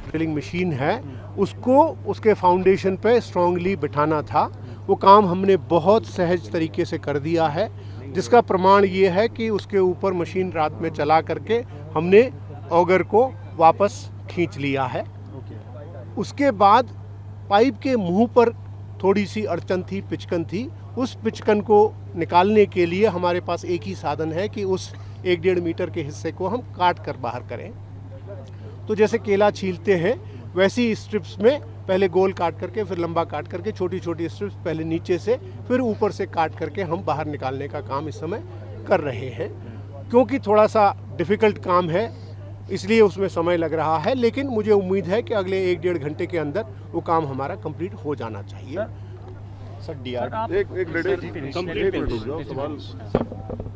Drilling machine है उसको उसके फाउंडेशन पे स्ट्रांगली बिठाना था। वो काम हमने बहुत सहज तरीके से कर दिया है, जिसका प्रमाण ये है कि उसके ऊपर मशीन रात में चला करके हमने ऑगर को वापस खींच लिया है। उसके बाद पाइप के मुंह पर थोड़ी सी अड़चन थी, पिचकन थी। उस पिचकन को निकालने के लिए हमारे पास एक ही साधन है कि उस 1-1.5 मीटर के हिस्से को हम काट कर बाहर करें। तो जैसे केला छीलते हैं वैसी स्ट्रिप्स में पहले गोल काट करके फिर लंबा काट करके छोटी छोटी स्ट्रिप्स पहले नीचे से फिर ऊपर से काट करके हम बाहर निकालने का काम इस समय कर रहे हैं। क्योंकि थोड़ा सा डिफ़िकल्ट काम है इसलिए उसमें समय लग रहा है, लेकिन मुझे उम्मीद है कि अगले 1-1.5 घंटे के अंदर वो काम हमारा कंप्लीट हो जाना चाहिए।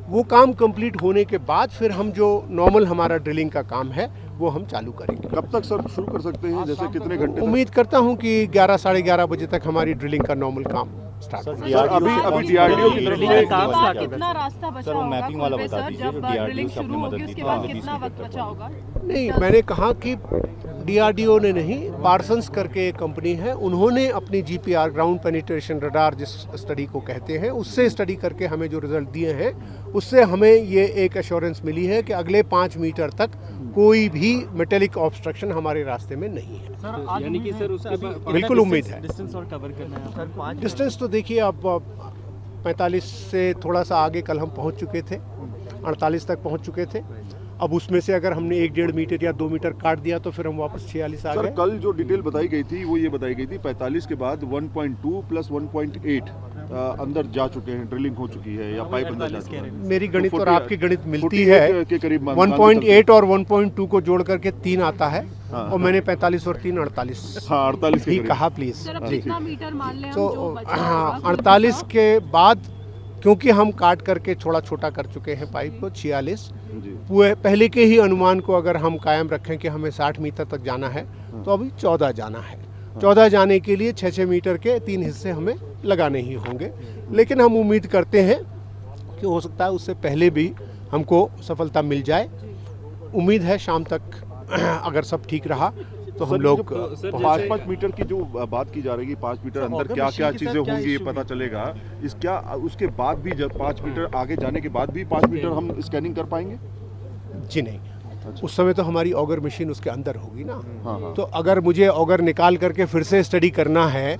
वो काम कंप्लीट होने के बाद फिर हम जो नॉर्मल हमारा ड्रिलिंग का काम है वो हम चालू करेंगे। कब तक सर शुरू कर सकते हैं, जैसे कितने घंटे? उम्मीद करता हूं कि 11 साढ़े 11 बजे तक हमारी ड्रिलिंग का नॉर्मल काम स्टार्ट हो जाएगा। अभी डीआरडीओ की तरफ से कितना रास्ता बचा होगा मैपिंग वाला बता दीजिए, जब ड्रिलिंग शुरू होगी उसके बाद कितना वक्त बचा होगा? नहीं, मैंने कहा कि डीआरडीओ ने नहीं, पार्सन्स करके एक कंपनी है, उन्होंने अपनी जीपीआर ग्राउंड पेनिट्रेशन रडार जिस स्टडी को कहते हैं उससे स्टडी करके हमें जो रिजल्ट दिए हैं उससे हमें ये एक एश्योरेंस मिली है कि अगले 5 मीटर तक कोई भी मेटेलिक ऑब्स्ट्रक्शन हमारे रास्ते में नहीं है। यानी कि सर उसके बिल्कुल उम्मीद है। डिस्टेंस और कवर करना है सर? डिस्टेंस तो देखिए अब 45 से थोड़ा सा आगे कल हम पहुंच चुके थे, 48 तक पहुंच चुके थे। अब उसमें से अगर हमने 1-1.5 मीटर या 2 मीटर काट दिया तो फिर हम वापस 46 आ सर, गए। कल जो डिटेल बताई गई थी वो ये बताई गई थी 45 के बाद 1.2 प्लस 1.8 अंदर जा चुके हैं, ड्रिलिंग हो चुकी है या पाइप अंदर जा चुका है। मेरी गणित और आपकी गणित मिलती 48 है। के करीब 1.8 और 1.2 को जोड़ करके 3 आता है। हाँ, और मैंने 45 और 3 48 हाँ 48 ही कहा प्लीज। सर अब कितना मीटर मान लें हम तो जो बचा होगा? 48 के बाद क्योंकि हम काट करके थोड़ा छोटा कर चुके हैं पाइप को 46, वो पहले के ही अनुमान को अगर हम कायम रखें कि हमें 60 मीटर तक जाना है तो अभी 14 जाना है। 14 जाने के लिए 6-6 मीटर के 3 हिस्से हमें लगाने ही होंगे, लेकिन हम उम्मीद करते हैं कि हो सकता है उससे पहले भी हमको सफलता मिल जाए। उम्मीद है शाम तक अगर सब ठीक रहा तो हम लोग 5 मीटर की जो बात की जा रही है, 5 मीटर अंदर क्या क्या चीजें होंगी ये पता चलेगा। इस क्या उसके बाद भी जब 5 मीटर आगे जाने के बाद भी 5 मीटर हम स्कैनिंग कर पाएंगे? जी नहीं, उस समय तो हमारी ऑगर मशीन उसके अंदर होगी ना। हाँ। तो अगर मुझे ऑगर निकाल करके फिर से स्टडी करना है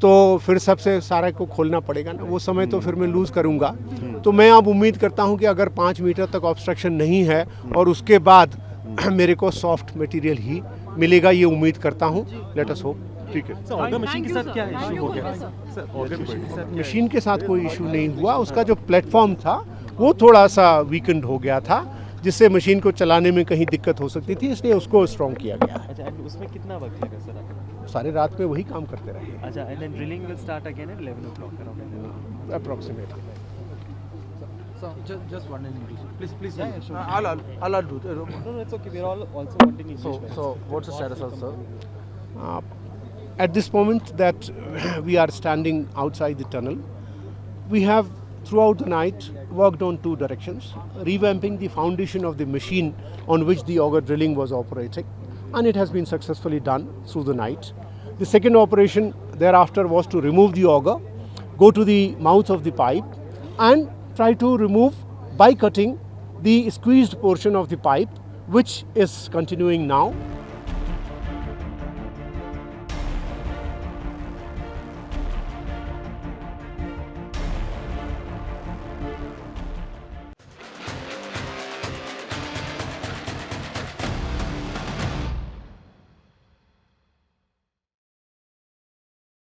तो फिर सबसे सारे को खोलना पड़ेगा ना, वो समय तो फिर मैं लूज करूंगा। तो मैं अब उम्मीद करता हूं कि अगर 5 मीटर तक ऑब्स्ट्रक्शन नहीं है और उसके बाद मेरे को सॉफ्ट मटेरियल ही मिलेगा, ये उम्मीद करता हूं। Let us hope. ठीक है। सर ऑर्डर मशीन के साथ क्या इशू हो गया? सर ऑर्डर मशीन के साथ मशीन के साथ कोई इशू नहीं हुआ, उसका जो प्लेटफॉर्म था वो थोड़ा सा वीकेंड हो गया था जिससे मशीन को चलाने में कहीं दिक्कत हो सकती थी, इसलिए उसको स्ट्रॉन्ग किया गया है। अच्छा, एंड उसमें कितना वक्त लगा सर आपको? सारे रात में वही काम करते रहे। अच्छा, and then drilling will start again at 11 o'clock around approximately. So just one in English. Please. Yeah, sure. I'll do it. No, it's okay. We're all also wanting English. So what's the status of sir? At this moment that we are standing outside the tunnel, we have throughout the night worked on 2 directions, revamping the foundation of the machine on which the auger drilling was operating, and it has been successfully done through the night. The second operation thereafter was to remove the auger, go to the mouth of the pipe and try to remove by cutting the squeezed portion of the pipe, which is continuing now.